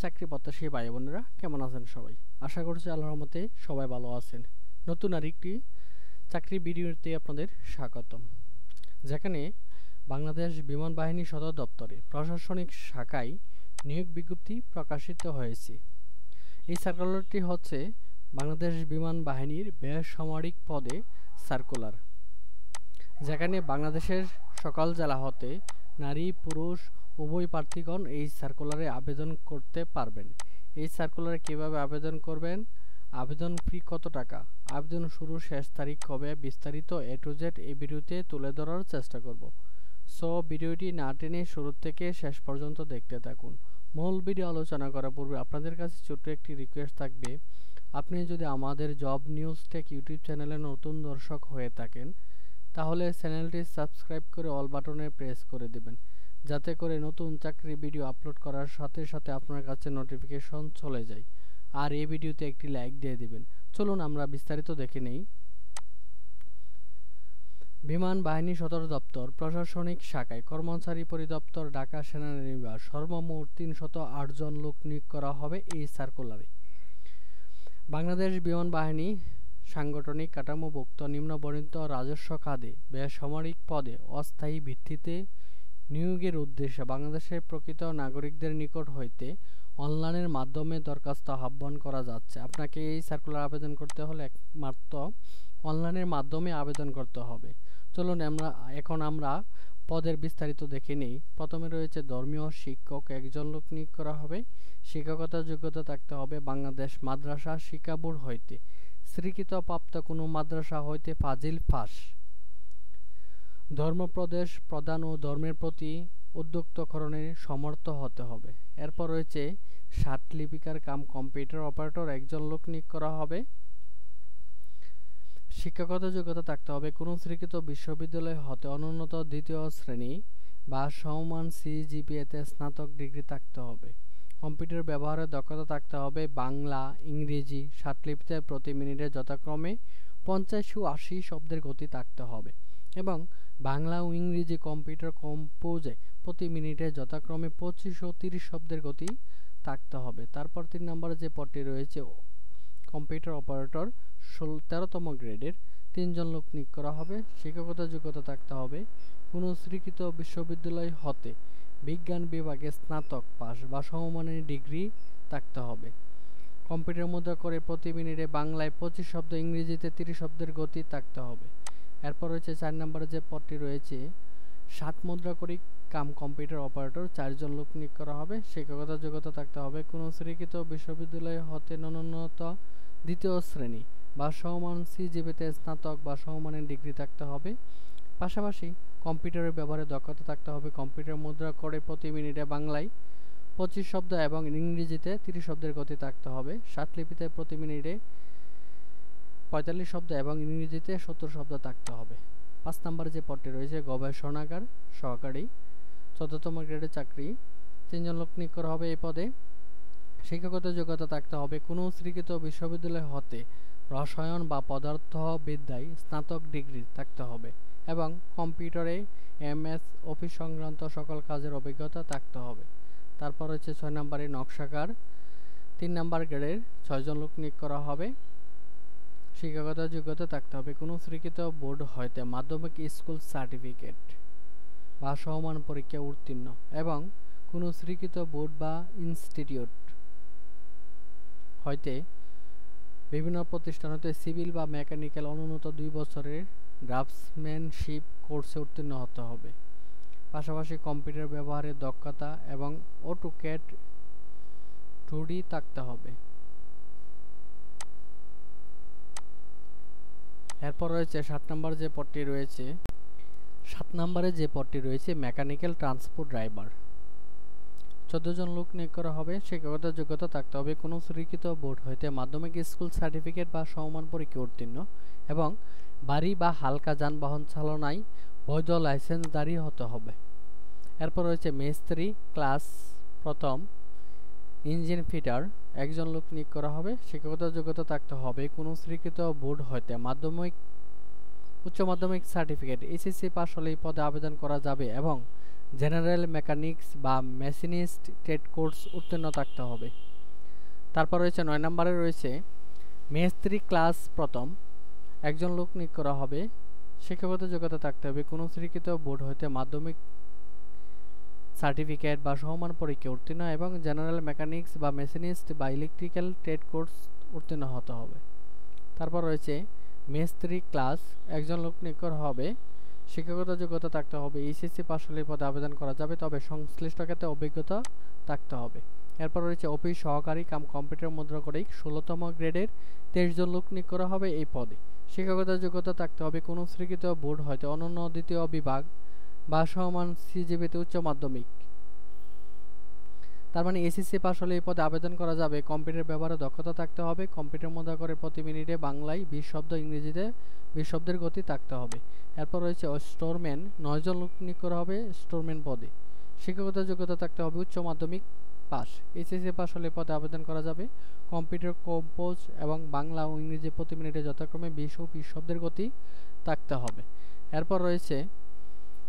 চাকরি প্রত্যাশী ভাই বোনেরা কেমন আছেন সবাই? আশা করছি আল্লাহর রহমতে সবাই ভালো আছেন। নতুন আরেকটি চাকরি ভিডিওতে আপনাদের স্বাগতম, যেখানে বাংলাদেশ বিমান বাহিনী সদর দপ্তরে প্রশাসনিক শাখায় নিয়োগ বিজ্ঞপ্তি প্রকাশিত হয়েছে। এই সার্কুলারটি হচ্ছে বাংলাদেশ বিমান বাহিনীর বেসামরিক পদে সার্কুলার, যেখানে বাংলাদেশের সকল জেলা হতে নারী পুরুষ উভয় প্রার্থীগণ এই সার্কুলারে আবেদন করতে পারবেন। এই সার্কুলারে কিভাবে আবেদন করবেন, আবেদন ফি কত টাকা, আবেদন শুরু শেষ তারিখ কবে, বিস্তারিত এ টু জেড এই ভিডিওতে তুলে ধরার চেষ্টা করব। সো ভিডিওটি না টেনে শুরু থেকে শেষ পর্যন্ত দেখতে থাকুন। মূল ভিডিও আলোচনা করার পূর্বে আপনাদের কাছে ছোট্ট একটি রিকোয়েস্ট থাকবে, আপনি যদি আমাদের জব নিউজ টেক ইউটিউব চ্যানেলে নতুন দর্শক হয়ে থাকেন তাহলে চ্যানেলটি সাবস্ক্রাইব করে অল বাটনে প্রেস করে দেবেন, যাতে করে নতুন চাকরি ভিডিও আপলোড করার সাথে সাথে আপনার কাছে নোটিফিকেশন চলে যায়। আর এই ভিডিওতে একটি লাইক দিয়ে দিবেন। চলুন আমরা বিস্তারিত দেখে নেই। বিমান বাহিনী সদর দপ্তর প্রশাসনিক শাখায় কর্মচারী পরিদপ্তর, ঢাকা সেনানিবাস সর্বমোট ৩০৮ জন লোক নিয়োগ করা হবে এই সার্কুলারে। বাংলাদেশ বিমান বাহিনী সাংগঠনিক কাঠামোভুক্ত নিম্নবর্ণিত রাজস্ব খাতে বেসামরিক পদে অস্থায়ী ভিত্তিতে নিয়োগের উদ্দেশ্যে বাংলাদেশের প্রকৃত নাগরিকদের নিকট হইতে অনলাইনের মাধ্যমে দরখাস্ত আহ্বান করা যাচ্ছে। আপনাকে এই সার্কুলার আবেদন করতে হলে একমাত্র অনলাইনের মাধ্যমে আবেদন করতে হবে। চলুন এখন আমরা পদের বিস্তারিত দেখে নেই। প্রথমে রয়েছে ধর্মীয় শিক্ষক, একজন লোক নিয়োগ করা হবে। শিক্ষকতার যোগ্যতা থাকতে হবে বাংলাদেশ মাদ্রাসা শিক্ষা বোর্ড হইতে স্বীকৃত প্রাপ্ত কোনো মাদ্রাসা হইতে ফাজিল পাস। ধর্মপ্রদেশ প্রদান ও ধর্মের প্রতি উদ্যুক্তকরণে সমর্থ হতে হবে। এরপর রয়েছে ষাট লিপিকার কাম কম্পিউটার অপারেটর, একজন লোক নিয়োগ করা হবে। শিক্ষাগত যোগ্যতা থাকতে হবে কোনো স্বীকৃত বিশ্ববিদ্যালয় হতে অনূন্যত দ্বিতীয় শ্রেণী বা সমমান সিজিপিএতে স্নাতক ডিগ্রি থাকতে হবে। কম্পিউটার ব্যবহারের দক্ষতা থাকতে হবে বাংলা ইংরেজি ৬০ লিপিতে প্রতি মিনিটে যথাক্রমে ৫০ ও ৮০ শব্দের গতি থাকতে হবে এবং বাংলা ও ইংরেজি কম্পিউটার কম্পোজে প্রতি মিনিটে যথাক্রমে ২৫ ও ৩০ শব্দের গতি থাকতে হবে। তারপর ৩ নম্বরে যে পদটি রয়েছে কম্পিউটার অপারেটর ১৩তম গ্রেডের ৩ জন লোক নিয়োগ করা হবে। শিক্ষাগত যোগ্যতা থাকতে হবে কোনো স্বীকৃত বিশ্ববিদ্যালয় হতে বিজ্ঞান বিভাগে স্নাতক পাস বা সমমানের ডিগ্রি থাকতে হবে। কম্পিউটার মুদ্রা করে প্রতি মিনিটে বাংলায় ২৫ শব্দ, ইংরেজিতে ৩০ শব্দের গতি থাকতে হবে। এরপর রয়েছে ৪ নম্বরে যে পদটি রয়েছে ৬০ মুদ্রা করি কাম কম্পিউটার অপারেটর, ৪ জন লোক নিয়োগ করা হবে। শিক্ষাগত যোগ্যতা থাকতে হবে কোনো স্বীকৃত বিশ্ববিদ্যালয় হতে ন্যূনত দ্বিতীয় শ্রেণী বা সমমান সিজিপিতে স্নাতক বা সমমানের ডিগ্রি থাকতে হবে। পাশাপাশি কম্পিউটারের ব্যবহারে দক্ষতা থাকতে হবে। কম্পিউটার মুদ্রা করে প্রতি মিনিটে বাংলায় ২৫ শব্দ এবং ইংরেজিতে ৩০ শব্দের গতি থাকতে হবে। ৬০ লিপিতে প্রতি মিনিটে ৪৫ শব্দ এবং ইংরেজিতে ৭০ শব্দ থাকতে হবে। ৫ নম্বরে যে পদটি রয়েছে গবেষণাগার সহকারী ১৪তম গ্রেডের চাকরি, ৩ জন লোক নিয়োগ করা হবে এই পদে। শিক্ষাগত যোগ্যতা থাকতে হবে কোনো স্বীকৃত বিশ্ববিদ্যালয় হতে রসায়ন বা পদার্থ বিদ্যায় স্নাতক ডিগ্রি থাকতে হবে এবং কম্পিউটারে এমএস অফিস সংক্রান্ত সকল কাজের অভিজ্ঞতা থাকতে হবে। তারপর হচ্ছে ৬ নম্বরে নকশাকার ৩ নম্বর গ্রেডের ৬ জন লোক নিয়োগ করা হবে। শিক্ষাগত যোগ্যতা থাকতে হবে কোনো স্বীকৃত বোর্ড হইতে মাধ্যমিক স্কুল সার্টিফিকেট বা সমমান পরীক্ষা উত্তীর্ণ এবং কোনো স্বীকৃত বোর্ড বা ইনস্টিটিউট হইতে বিভিন্ন প্রতিষ্ঠান হতে সিভিল বা মেকানিক্যাল অনূন্যত ২ বছরের ড্রাফটসম্যানশিপ কোর্সে উত্তীর্ণ হতে হবে। পাশাপাশি কম্পিউটার ব্যবহারের দক্ষতা এবং অটোক্যাড 2D থাকতে হবে। এরপর রয়েছে ৭ নম্বরে যে পদটি রয়েছে মেকানিক্যাল ট্রান্সপোর্ট ড্রাইভার, ১৪ জন লোক নিয়োগ করা হবে। শিক্ষাগত যোগ্যতা থাকতে হবে কোনো স্বীকৃত বোর্ড হইতে মাধ্যমিক স্কুল সার্টিফিকেট বা সমমান পরীক্ষা উত্তীর্ণ এবং ভারী বা হালকা যানবাহন চালনায় বৈধ লাইসেন্সধারী হতে হবে। এরপর রয়েছে মিস্ত্রি ক্লাস প্রথম ইঞ্জিন ফিটার, ১ জন লোক নিয়োগ করা হবে। শিক্ষাগত যোগ্যতা থাকতে হবে কোনো স্বীকৃত বোর্ড হইতে মাধ্যমিক উচ্চ মাধ্যমিক সার্টিফিকেট এইচএসসি পাস হলে এই পদে আবেদন করা যাবে এবং জেনারেল মেকানিক্স বা মেশিনিস্ট ট্রেড কোর্স উত্তীর্ণ থাকতে হবে। তারপর রয়েছে 9 নম্বরে রয়েছে মেস্ত্রি ক্লাস প্রথম একজন লোক নিয়োগ করা হবে, শিক্ষাগত যোগ্যতা থাকতে হবে কোনো স্বীকৃত বোর্ড হইতে মাধ্যমিক সার্টিফিকেট বা সমমান পরীক্ষা উত্তীর্ণ এবং জেনারেল মেকানিক্স বা মেশিনিস্ট বা ইলেকট্রিক্যাল ট্রেড কোর্স উত্তীর্ণ হতে হবে। তারপর রয়েছে মেস্ত্রি ক্লাস একজন লোক নিয়োগ করা হবে, শিক্ষাগত যোগ্যতা থাকতে হবে এইচএসসি পাস হলে পদে আবেদন করা যাবে, তবে সংশ্লিষ্ট ক্ষেত্রে অভিজ্ঞতা থাকতে হবে। এরপর রয়েছে অফিস সহকারী কাম কম্পিউটার মুদ্রাকরিক 16তম গ্রেডের 23 জন লোক নিয়োগ করা হবে এই পদে, শিক্ষাগত যোগ্যতা থাকতে হবে কোনো স্বীকৃত বোর্ড হয়তো অনন্য দ্বিতীয় বিভাগ বা সমান সিজিপিতে উচ্চ মাধ্যমিক। তার মানে এসএসসি পাস হলে এই পদে আবেদন করা যাবে। কম্পিউটার ব্যবহারে দক্ষতা থাকতে হবে, কম্পিউটার মুদ্রাকরে প্রতি মিনিটে বাংলায় 20 শব্দ, ইংরেজিতে 20 শব্দের গতি থাকতে হবে। এরপর রয়েছে স্টোরম্যান 9 জন লোক নিয়োগ করা হবে স্টোরম্যান পদে, শিক্ষাগত যোগ্যতা থাকতে হবে উচ্চ মাধ্যমিক পাস। এইচএসসি পাস হলে পদে আবেদন করা যাবে। কম্পিউটার কম্পোজ এবং বাংলা ও ইংরেজি প্রতি মিনিটে যথাক্রমে 20 ও 20 শব্দের গতি থাকতে হবে। এরপর রয়েছে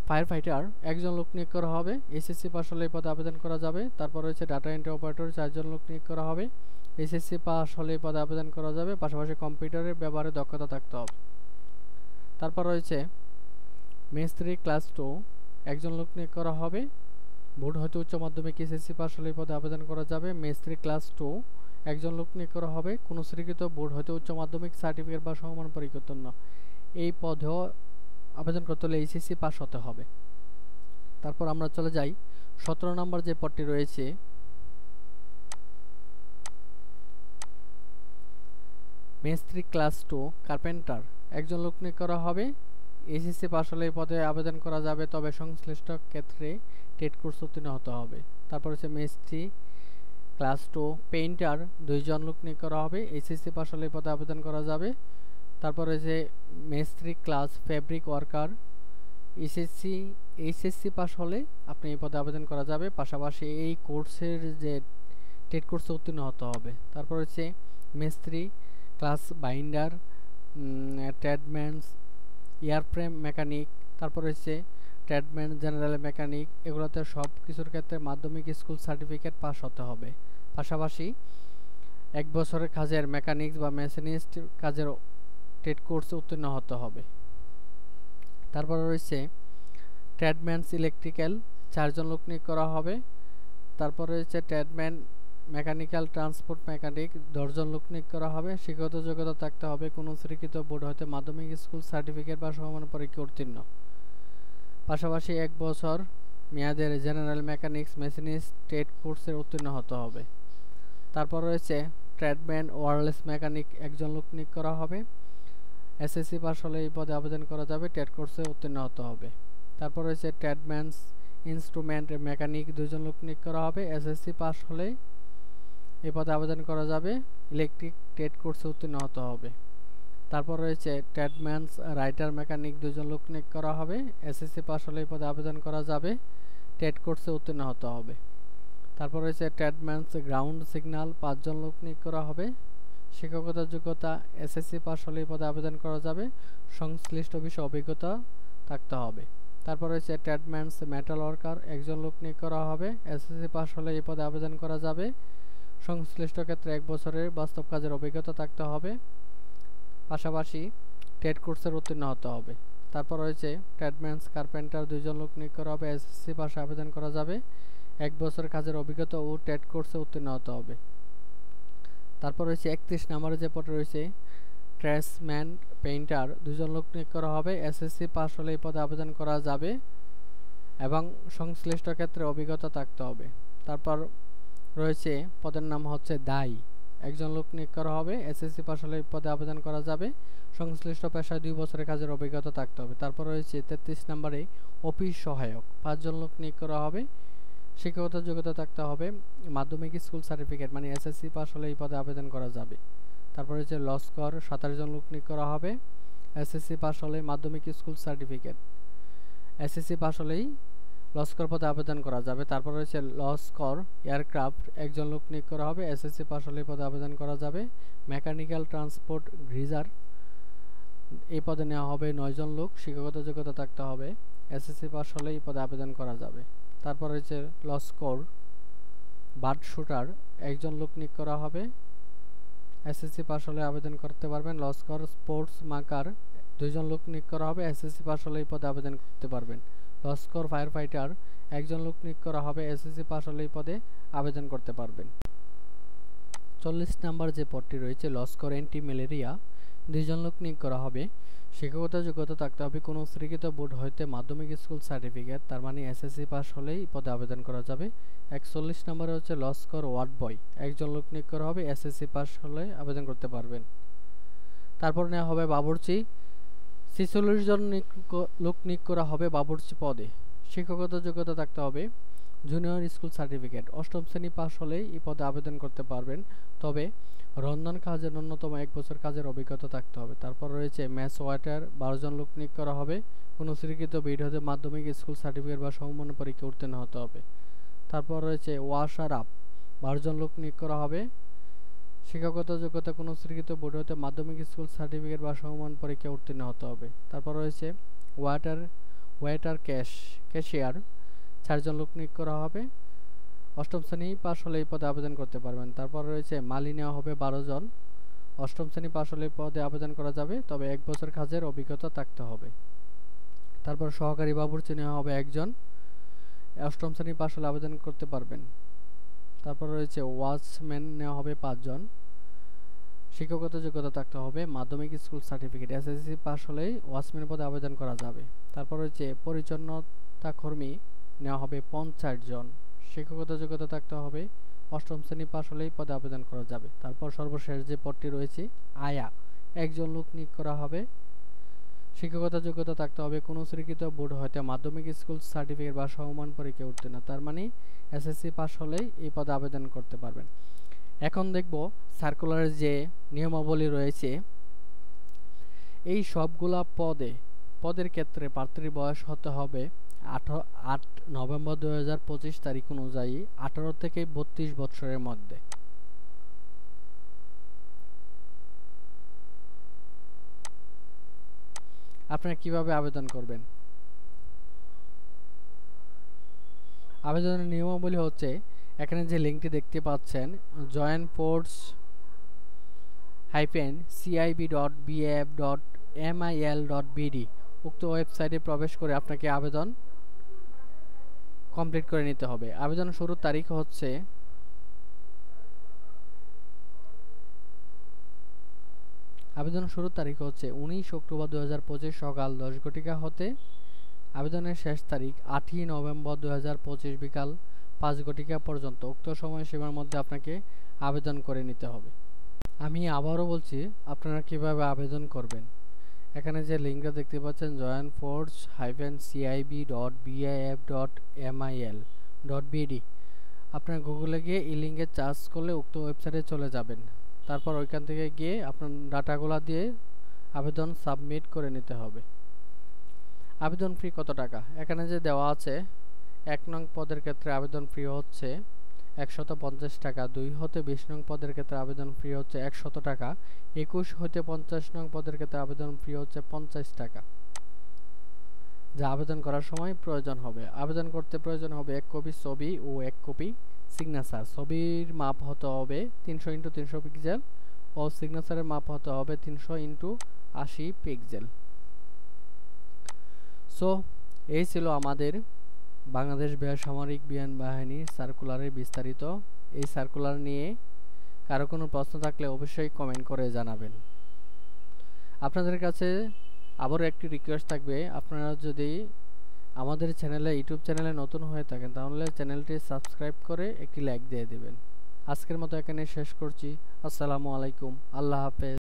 ফায়ার ফাইটার একজন লোক নিয়োগ করা হবে, এইচএসসি পাস হলে পদে আবেদন করা যাবে। তারপর রয়েছে ডাটা এন্ট্রি অপারেটর 4 জন লোক নিয়োগ করা হবে, এইচএসসি পাস হলে পদে আবেদন করা যাবে, পাশাপাশি কম্পিউটারের ব্যবহারে দক্ষতা থাকতে হবে। তারপর রয়েছে মেস্ত্রি ক্লাস 2 একজন লোক নিয়োগ করা হবে, বোর্ড হয়তো উচ্চ মাধ্যমিক এইচএসসি পাস হলে পদে আবেদন করা যাবে। মেস্ত্রি ক্লাস 2 একজন লোক নিয়োগ করা হবে কোনো স্বীকৃত বোর্ড হয়তো উচ্চ মাধ্যমিক সার্টিফিকেট বা সমমান পরীক্ষা উত্তীর্ণ। এই পদেও আবেদন করতে হলে এইচএসসি পাস হতে হবে। তারপর আমরা চলে যাই 17 নম্বর যে পদটি রয়েছে মেস্ত্রি ক্লাস 2 কার্পেন্টার একজন লোক নিয়োগ করা হবে, এইচএসসি পাস হলে এই পদে আবেদন করা যাবে, তবে সংশ্লিষ্ট ক্ষেত্রে টেট কোর্স উত্তীর্ণ হতে হবে। তারপর হচ্ছে মেস্ত্রি ক্লাস 2 পেইন্টার 2 জন লোক নিয়োগ করা হবে, এইচএসসি পাস হলে এই পদে আবেদন করা যাবে। তারপর হচ্ছে মেস্ত্রি class fabric worker HSC pass হলে আপনি এই পদে আবেদন করা যাবে, পাশাপাশি এই কোর্সের যে টেট কোর্সে উত্তীর্ণ হতে হবে। তারপর হচ্ছে মেস্ত্রি ক্লাস বাইন্ডার, ট্রেডম্যানস, এয়ারফ্রেম মেকানিক, তারপর হচ্ছে ট্রেডম্যান, জেনারেল মেকানিক, এগুলোতে সব কিছুর ক্ষেত্রে মাধ্যমিক স্কুল সার্টিফিকেট পাস হতে হবে। পাশাপাশি 1 বছরের কাজের মেকানিক্স বা মেশিনিস্ট কাজের টেট কোর্সে উত্তীর্ণ হতে হবে। তারপর রয়েছে ট্রেডম্যানস ইলেকট্রিক্যাল 4 জন লোক নিয়োগ করা হবে। তারপর রয়েছে ট্রেডম্যান মেকানিক্যাল ট্রান্সপোর্ট মেকানিক 10 জন লোক নিয়োগ করা হবে, শিক্ষাগত যোগ্যতা থাকতে হবে কোনো স্বীকৃত বোর্ড হতে মাধ্যমিক স্কুল সার্টিফিকেট বা সমমান পরীক্ষা উত্তীর্ণ। পাশাপাশি 1 বছর মেয়াদের জেনারেল মেকানিক্স মেশিনিস্ট টেট কোর্সের উত্তীর্ণ হতে হবে। তারপর রয়েছে ট্রেডম্যান ওয়্যারলেস মেকানিক 1 জন লোক নিয়োগ করা হবে, এসএসসি পাস হলে এই পদে আবেদন করা যাবে, টেট কোর্সে উত্তীর্ণ হতে হবে। তারপর রয়েছে ট্রেডম্যানস ইনস্ট্রুমেন্ট মেকানিক 2 জন লোক নিয়োগ করা হবে, এসএসসি পাস হলে এই পদে আবেদন করা যাবে, ইলেকট্রিক টেট কোর্সে উত্তীর্ণ হতে হবে। তারপর রয়েছে ট্রেডম্যানস রাইটার মেকানিক 2 জন লোক নিয়োগ করা হবে, এসএসসি পাস হলে এই পদে আবেদন করা যাবে, টেট কোর্সে উত্তীর্ণ হতে হবে। তারপর রয়েছে ট্রেডম্যানস গ্রাউন্ড সিগন্যাল 5 জন লোক নিয়োগ করা হবে, শিক্ষাগত যোগ্যতা এসএসসি পাস হলে এই পদে আবেদন করা যাবে, সংশ্লিষ্ট বিষয়ে অভিজ্ঞতা থাকতে হবে। তারপর রয়েছে ট্রেডম্যানস মেটাল ওয়ার্কার 1 জন লোক নিয়োগ করা হবে, এসএসসি পাস হলে এই পদে আবেদন করা যাবে, সংশ্লিষ্ট ক্ষেত্রে 1 বছরের বাস্তব কাজের অভিজ্ঞতা থাকতে হবে, পাশাপাশি টেট কোর্সের উত্তীর্ণ হতে হবে। তারপর রয়েছে ট্রেডম্যানস কার্পেন্টার 2 জন লোক নিয়োগ করা হবে, এসএসসি পাসে আবেদন করা যাবে, 1 বছর কাজের অভিজ্ঞতা ও টেট কোর্সে উত্তীর্ণ হতে হবে। তারপর রয়েছে 31 নম্বরে যে পদে রয়েছে ট্রেডসম্যান পেইন্টার 2 জন লোক নিয়োগ করা হবে, এসএসসি পাস হলে এই পদে আবেদন করা যাবে এবং সংশ্লিষ্ট ক্ষেত্রে অভিজ্ঞতা থাকতে হবে। তারপর রয়েছে পদের নাম হচ্ছে দায়ী 1 জন লোক নিয়োগ করা হবে, এসএসসি পাস হলে এই পদে আবেদন করা যাবে, সংশ্লিষ্ট পেশায় 2 বছরের কাজের অভিজ্ঞতা থাকতে হবে। তারপর রয়েছে 33 নম্বরে অফিস সহায়ক 5 জন লোক নিয়োগ করা হবে, শিক্ষাগত যোগ্যতা থাকতে হবে মাধ্যমিক স্কুল সার্টিফিকেট মানে এসএসসি পাস হলে এই পদে আবেদন করা যাবে। তারপর হচ্ছে লস্কর 27 জন লোক নিয়োগ করা হবে, এসএসসি পাস হলে মাধ্যমিক স্কুল সার্টিফিকেট, এসএসসি পাস হলেই লস্কর পদে আবেদন করা যাবে। তারপর রয়েছে লস্কর এয়ারক্রাফট 1 জন লোক নিয়োগ করা হবে, এসএসসি পাস হলে এই পদে আবেদন করা যাবে, মেকানিক্যাল ট্রান্সপোর্ট গ্রিজার এই পদে নেওয়া হবে 9 জন লোক। শিক্ষাগত যোগ্যতা থাকতে হবে, এসএসসি পাস হলে এই পদে আবেদন করা যাবে। তারপর রয়েছে লস্কর বার্ড শুটার, 1 জন লোক নিয়োগ করা হবে, এসএসসি পাস হলে আবেদন করতে পারবেন। লস্কর স্পোর্টস মাকার, 2 জন লোক নিয়োগ করা হবে, এসএসসি পাস হলে এই পদে আবেদন করতে পারবেন। লস্কর ফায়ার ফাইটার, 1 জন লোক নিয়োগ করা হবে, এসএসসি পাস হলে এই পদে আবেদন করতে পারবেন। 40 নাম্বার যে পদটি রয়েছে লস্কর অ্যান্টি ম্যালেরিয়া, 2 জন লোক নিয়োগ করা হবে, শিক্ষাগত যোগ্যতা থাকতে হবে কোনো স্বীকৃত বোর্ড হইতে মাধ্যমিক স্কুল সার্টিফিকেট, তার মানে এসএসসি পাস হলেই পদে আবেদন করা যাবে। 41 নম্বরে হচ্ছে লস্কর ওয়ার্ড বয়, 1 জন লোক নিয়োগ করা হবে, এসএসসি পাস হলে আবেদন করতে পারবেন। তারপর নেওয়া হবে বাবুর্চি, 46 জন লোক নিয়োগ করা হবে বাবুর্চি পদে, শিক্ষাগত যোগ্যতা থাকতে হবে জুনিয়র স্কুল সার্টিফিকেট, 8ম শ্রেণী পাস হলেই এই পদে আবেদন করতে পারবেন, তবে রন্ধন কাজের ন্যূনতম 1 বছর কাজের অভিজ্ঞতা থাকতে হবে। তারপর রয়েছে ম্যাচ ওয়াটার, 12 জন লোক নিয়োগ করা হবে, কোনো স্বীকৃত বিড হতে মাধ্যমিক স্কুল সার্টিফিকেট বা সমমানের পরীক্ষা উত্তীর্ণ হতে হবে। তারপর রয়েছে ওয়াশার আপ, 12 জন লোক নিয়োগ করা হবে, শিক্ষাগত যোগ্যতা কোনো স্বীকৃত বোর্ড হতে মাধ্যমিক স্কুল সার্টিফিকেট বা সমমান পরীক্ষা উত্তীর্ণ হতে হবে। তারপর রয়েছে ওয়েটার ক্যাশিয়ার, 4 জন লোক নিয়োগ করা হবে, 8ম শ্রেণী পাস হলে এই পদে আবেদন করতে পারবেন। তারপর রয়েছে মালি নেওয়া হবে 12 জন, 8ম শ্রেণী পাস হলে পদে আবেদন করা যাবে, তবে 1 বছর কাজের অভিজ্ঞতা থাকতে হবে। তারপর সহকারী বাবুর্চি নেওয়া হবে 1 জন, 8ম শ্রেণী পাস হলে আবেদন করতে পারবেন। তারপর রয়েছে ওয়াচম্যান নেওয়া হবে 5 জন, শিক্ষাগত যোগ্যতা থাকতে হবে মাধ্যমিক স্কুল সার্টিফিকেট, এসএসসি পাস হলেই ওয়াচম্যান পদে আবেদন করা যাবে। তারপর রয়েছে পরিচ্ছন্নতা কর্মী নেওয়া হবে 50 জন, শিক্ষাগত যোগ্যতা থাকতে হবে, 8ম শ্রেণী পাস হলেই পদে আবেদন করা যাবে। তারপর সর্বশেষ যে পদটি রয়েছে আয়া, 1 জন লোক নিয়োগ করা হবে, শিক্ষাগত যোগ্যতা থাকতে হবে কোনো স্বীকৃত বোর্ড হতে মাধ্যমিক স্কুল সার্টিফিকেট বা সমমান পরীক্ষা উত্তীর্ণ, তার মানে এসএসসি পাস হলেই এই পদে আবেদন করতে পারবেন। এখন দেখব সার্কুলারের যে নিয়মাবলী রয়েছে, এই সবগুলা পদের ক্ষেত্রে প্রার্থীর বয়স হতে হবে 8 নভেম্বর 2025 তারিখ অনুযায়ী 18 থেকে 32 বছরের মধ্যে। আপনারা কিভাবে আবেদন করবেন? আবেদনের নিয়মাবলী হচ্ছে এখানে যে লিঙ্কটি দেখতে পাচ্ছেন joinforce-cib.baf.mil.bd, উক্ত ওয়েবসাইটে প্রবেশ করে আপনাকে আবেদন কমপ্লিট করে নিতে হবে। আবেদন শুরুর তারিখ হচ্ছে আবেদন শুরুর তারিখ হচ্ছে 19 অক্টোবর 2025 সকাল 10 ঘটিকা হতে আবেদনের শেষ তারিখ 8 নভেম্বর 2025 বিকাল 5 ঘটিকা পর্যন্ত। উক্ত সময়সীমার মধ্যে আপনাকে আবেদন করে নিতে হবে। আমি আবারও বলছি আপনারা কিভাবে আবেদন করবেন। এখানে যে লিঙ্কটা দেখতে পাচ্ছেন joinforce-cib.baf.mil.bd, আপনার গুগলে গিয়ে এই লিঙ্কে সার্চ করলে উক্ত ওয়েবসাইটে চলে যাবেন। তারপর ওইখান থেকে গিয়ে আপনার ডাটাগুলো দিয়ে আবেদন সাবমিট করে নিতে হবে। আবেদন ফি কত টাকা এখানে যে দেওয়া আছে, 1 নং পদের ক্ষেত্রে আবেদন ফি হচ্ছে 150 টাকা, 2 হতে 20 নং পদের ক্ষেত্রে আবেদন ফি হচ্ছে 100 টাকা, 21 হতে 50 নং পদের ক্ষেত্রে আবেদন ফি হচ্ছে 50 টাকা, যা আবেদন করার সময় প্রয়োজন হবে। আবেদন করতে প্রয়োজন হবে 1 কপি ছবি ও 1 কপি সিগনেচার। ছবির মাপ হতে হবে 300x300 পিক্সেল ও সিগনেচারের মাপ হতে হবে 300x80 পিক্সেল। সো এই ছিল আমাদের বাংলাদেশ বেসামরিক বিমান বাহিনীর সার্কুলারের বিস্তারিত। এই সার্কুলার নিয়ে কারো কোনো প্রশ্ন থাকলে অবশ্যই কমেন্ট করে জানাবেন। আপনাদের কাছে আবারও একটি রিকোয়েস্ট থাকবে, আপনারা যদি আমাদের ইউটিউব চ্যানেলে নতুন হয়ে থাকেন তাহলে চ্যানেলটি সাবস্ক্রাইব করে একটি লাইক দিয়ে দেবেন। আজকের মতো এখানে শেষ করছি। আসসালামু আলাইকুম, আল্লাহ হাফেজ।